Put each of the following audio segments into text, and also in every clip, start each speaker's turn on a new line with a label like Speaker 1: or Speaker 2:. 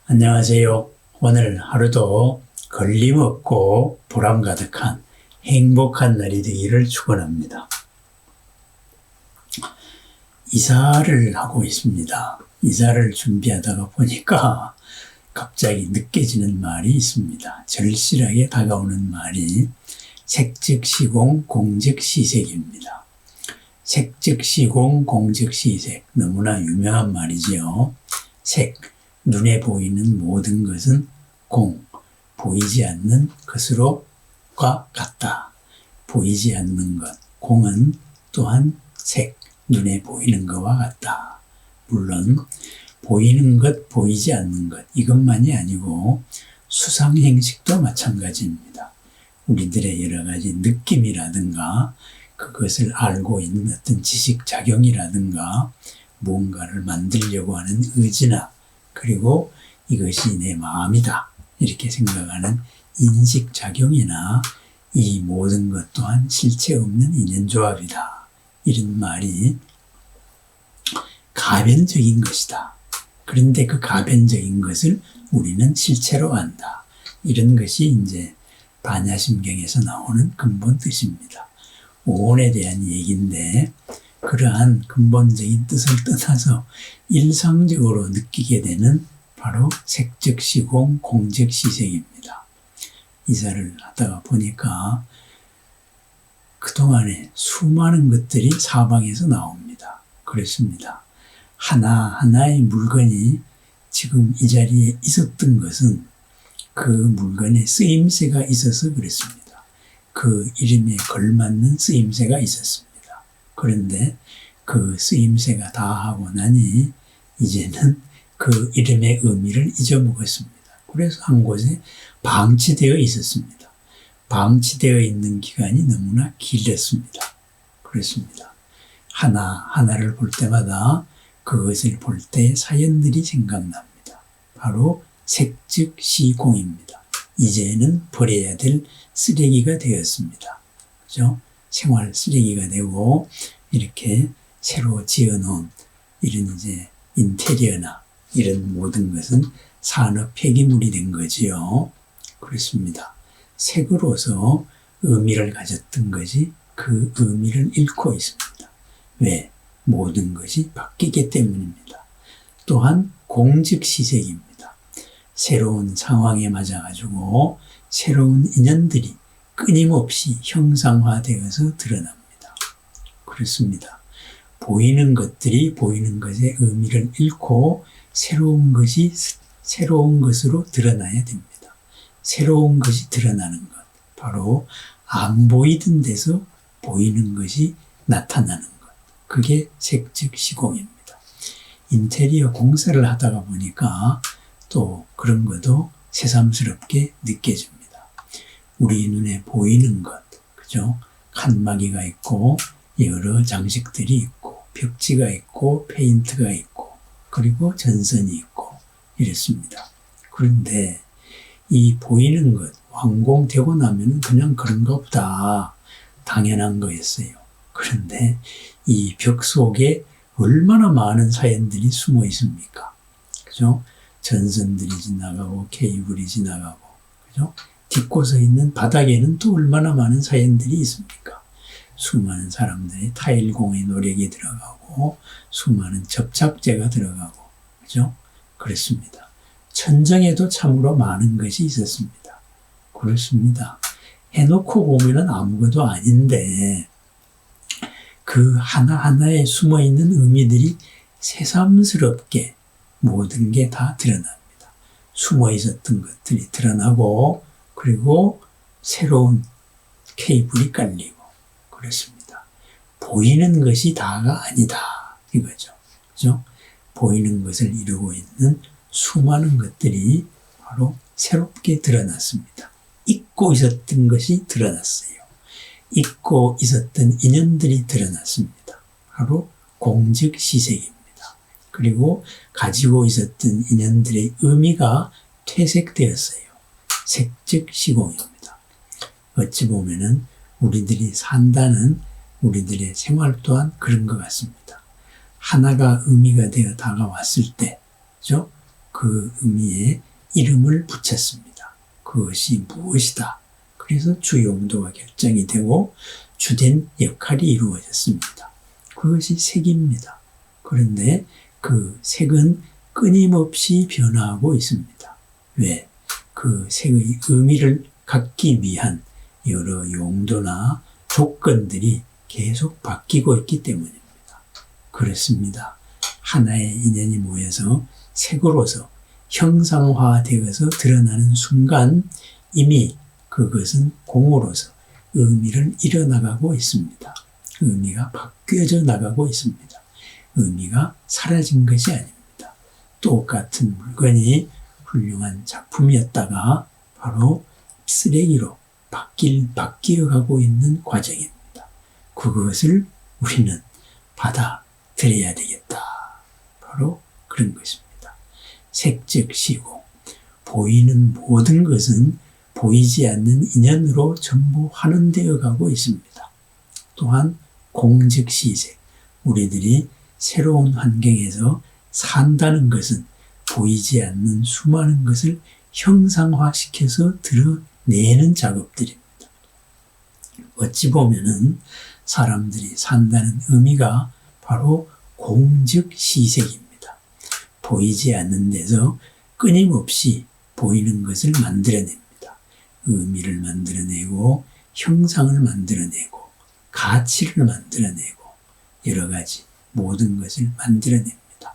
Speaker 1: 안녕하세요. 오늘 하루도 걸림없고 보람 가득한 행복한 날이 되기를 축원합니다. 이사를 하고 있습니다. 이사를 준비하다가 보니까 갑자기 느껴지는 말이 있습니다. 절실하게 다가오는 말이 색즉시공 공즉시색입니다. 색즉시공 공즉시색, 너무나 유명한 말이지요. 색, 눈에 보이는 모든 것은 공, 보이지 않는 것으로가 같다. 보이지 않는 것, 공은 또한 색, 눈에 보이는 것과 같다. 물론 보이는 것, 보이지 않는 것, 이것만이 아니고 수상행식도 마찬가지입니다. 우리들의 여러 가지 느낌이라든가 그것을 알고 있는 어떤 지식작용이라든가 무언가를 만들려고 하는 의지나 그리고 이것이 내 마음이다 이렇게 생각하는 인식작용이나 이 모든 것 또한 실체 없는 인연조합이다. 이런 말이 가변적인 것이다. 그런데 그 가변적인 것을 우리는 실체로 안다. 이런 것이 이제 반야심경에서 나오는 근본 뜻입니다. 오온에 대한 얘기인데 그러한 근본적인 뜻을 떠나서 일상적으로 느끼게 되는 바로 색즉시공 공즉시색입니다. 이사를 하다가 보니까 그동안에 수많은 것들이 사방에서 나옵니다. 그렇습니다. 하나하나의 물건이 지금 이 자리에 있었던 것은 그 물건에 쓰임새가 있어서 그렇습니다. 그 이름에 걸맞는 쓰임새가 있었습니다. 그런데 그 쓰임새가 다 하고 나니 이제는 그 이름의 의미를 잊어먹었습니다. 그래서 한 곳에 방치되어 있었습니다. 방치되어 있는 기간이 너무나 길었습니다. 그렇습니다. 하나하나를 볼 때마다 그것을 볼 때의 사연들이 생각납니다. 바로 색즉시공입니다. 이제는 버려야 될 쓰레기가 되었습니다. 그죠? 생활 쓰레기가 되고 이렇게 새로 지어놓은 이런 이제 인테리어나 이런 모든 것은 산업 폐기물이 된 거지요. 그렇습니다. 색으로서 의미를 가졌던 것이 그 의미를 잃고 있습니다. 왜? 모든 것이 바뀌기 때문입니다. 또한 공즉시색입니다. 새로운 상황에 맞아가지고 새로운 인연들이 끊임없이 형상화되어서 드러납니다. 그렇습니다. 보이는 것들이 보이는 것의 의미를 잃고 새로운 것이 새로운 것으로 드러나야 됩니다. 새로운 것이 드러나는 것, 바로 안 보이던 데서 보이는 것이 나타나는 것, 그게 색즉시공입니다. 인테리어 공사를 하다가 보니까 또 그런 것도 새삼스럽게 느껴집니다. 우리 눈에 보이는 것, 그죠? 칸막이가 있고 여러 장식들이 있고 벽지가 있고 페인트가 있고 그리고 전선이 있고 이렇습니다. 그런데 이 보이는 것 완공되고 나면 그냥 그런가 보다 당연한 거였어요. 그런데 이 벽 속에 얼마나 많은 사연들이 숨어 있습니까? 그죠? 전선들이 지나가고 케이블이 지나가고 그죠? 딛고 서 있는 바닥에는 또 얼마나 많은 사연들이 있습니까? 수많은 사람들의 타일공의 노력이 들어가고 수많은 접착제가 들어가고 그죠? 그렇습니다. 천정에도 참으로 많은 것이 있었습니다. 그렇습니다. 해놓고 보면은 아무것도 아닌데 그 하나하나에 숨어있는 의미들이 새삼스럽게 모든 게 다 드러납니다. 숨어 있었던 것들이 드러나고 그리고 새로운 케이블이 깔리고 그렇습니다. 보이는 것이 다가 아니다 이거죠. 그죠? 보이는 것을 이루고 있는 수많은 것들이 바로 새롭게 드러났습니다. 잊고 있었던 것이 드러났어요. 잊고 있었던 인연들이 드러났습니다. 바로 공즉시색입니다. 그리고 가지고 있었던 인연들의 의미가 퇴색되었어요. 색즉시공입니다. 어찌 보면은 우리들이 산다는 우리들의 생활 또한 그런 것 같습니다. 하나가 의미가 되어 다가왔을 때, 그죠? 그 의미에 이름을 붙였습니다. 그것이 무엇이다. 그래서 주 용도가 결정이 되고 주된 역할이 이루어졌습니다. 그것이 색입니다. 그런데 그 색은 끊임없이 변화하고 있습니다. 왜? 그 색의 의미를 갖기 위한 여러 용도나 조건들이 계속 바뀌고 있기 때문입니다. 그렇습니다. 하나의 인연이 모여서 색으로서 형상화되어서 드러나는 순간 이미 그것은 공으로서 의미를 잃어나가고 있습니다. 의미가 바뀌어져 나가고 있습니다. 의미가 사라진 것이 아닙니다. 똑같은 물건이 훌륭한 작품이었다가 바로 쓰레기로 바뀌어가고 있는 과정입니다. 그것을 우리는 받아들여야 되겠다. 바로 그런 것입니다. 색즉 시공. 보이는 모든 것은 보이지 않는 인연으로 전부 환원되어 가고 있습니다. 또한 공즉 시색. 우리들이 새로운 환경에서 산다는 것은 보이지 않는 수많은 것을 형상화시켜서 드러내는 작업들입니다. 어찌 보면은 사람들이 산다는 의미가 바로 공즉 시색입니다. 보이지 않는 데서 끊임없이 보이는 것을 만들어냅니다. 의미를 만들어내고 형상을 만들어내고 가치를 만들어내고 여러 가지 모든 것을 만들어냅니다.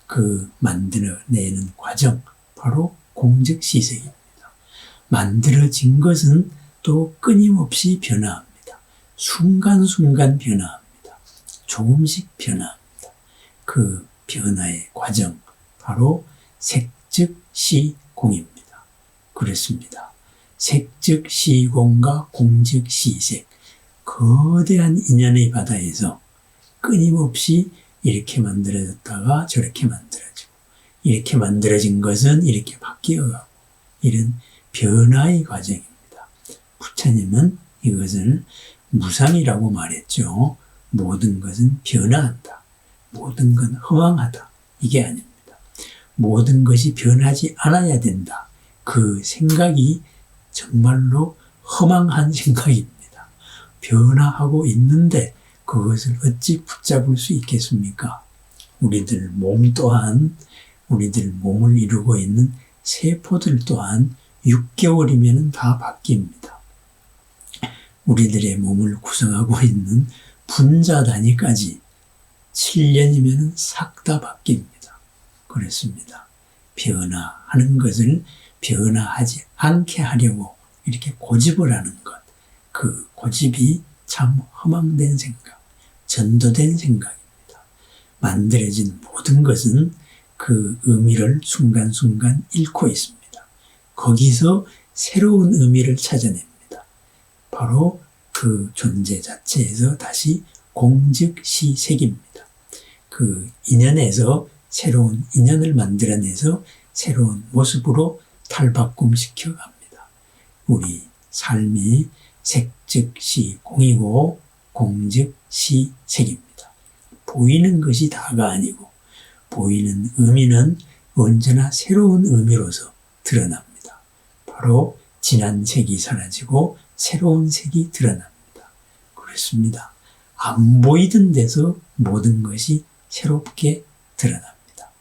Speaker 1: 그 만들어내는 과정 바로 공즉 시색입니다. 만들어진 것은 또 끊임없이 변화합니다. 순간순간 변화합니다. 조금씩 변화합니다. 그 변화의 과정 바로 색즉 시공입니다. 그렇습니다. 색즉 시공과 공즉 시색 거대한 인연의 바다에서 끊임없이 이렇게 만들어졌다가 저렇게 만들어지고 이렇게 만들어진 것은 이렇게 바뀌어가고 이런 변화의 과정입니다. 부처님은 이것을 무상이라고 말했죠. 모든 것은 변화한다. 모든 건 허망하다. 이게 아닙니다. 모든 것이 변하지 않아야 된다. 그 생각이 정말로 허망한 생각입니다. 변화하고 있는데 그것을 어찌 붙잡을 수 있겠습니까? 우리들 몸 또한 우리들 몸을 이루고 있는 세포들 또한 6개월이면 다 바뀝니다. 우리들의 몸을 구성하고 있는 분자 단위까지 7년이면 싹 다 바뀝니다. 그렇습니다. 변화하는 것을 변화하지 않게 하려고 이렇게 고집을 하는 것, 그 고집이 참 허망된 생각, 전도된 생각입니다. 만들어진 모든 것은 그 의미를 순간순간 잃고 있습니다. 거기서 새로운 의미를 찾아냅니다. 바로 그 존재 자체에서 다시 공즉시색입니다. 그 인연에서 새로운 인연을 만들어내서 새로운 모습으로 탈바꿈시켜 갑니다. 우리 삶이 색즉시공이고 공즉시색입니다. 보이는 것이 다가 아니고 보이는 의미는 언제나 새로운 의미로서 드러납니다. 바로 지난 색이 사라지고 새로운 색이 드러납니다. 그렇습니다. 안 보이던 데서 모든 것이 새롭게 드러납니다.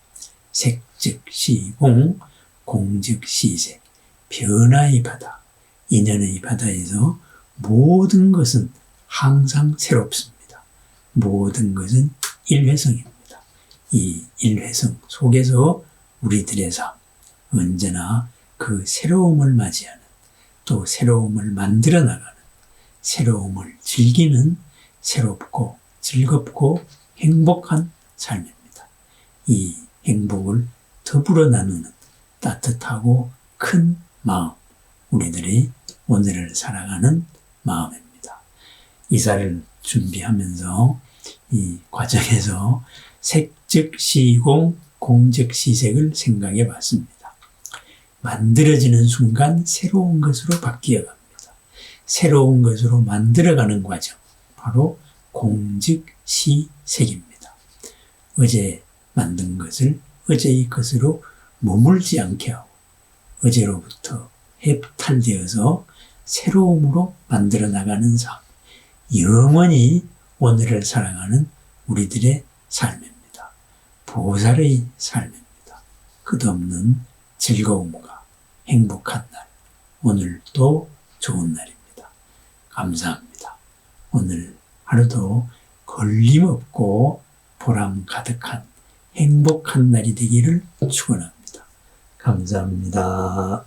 Speaker 1: 색즉시공, 공즉시색, 변화의 바다, 인연의 바다에서 모든 것은 항상 새롭습니다. 모든 것은 일회성입니다. 이 일회성 속에서 우리들의 삶, 언제나 그 새로움을 맞이하는 또 새로움을 만들어 나가는 새로움을 즐기는 새롭고 즐겁고 행복한 삶입니다. 이 행복을 더불어 나누는 따뜻하고 큰 마음, 우리들이 오늘을 살아가는 마음입니다. 이사를 준비하면서 이 과정에서 색즉시공, 공즉시색을 생각해 봤습니다. 만들어지는 순간 새로운 것으로 바뀌어 갑니다. 새로운 것으로 만들어가는 과정, 바로 공즉시색입니다. 어제 만든 것을 어제의 것으로 머물지 않게 하고 어제로부터 해탈되어서 새로움으로 만들어 나가는 삶, 영원히 오늘을 살아가는 우리들의 삶입니다. 보살의 삶입니다. 끝없는 즐거움과 행복한 날, 오늘도 좋은 날입니다. 감사합니다. 오늘 하루도 걸림없고 보람 가득한 행복한 날이 되기를 축원합니다. 감사합니다.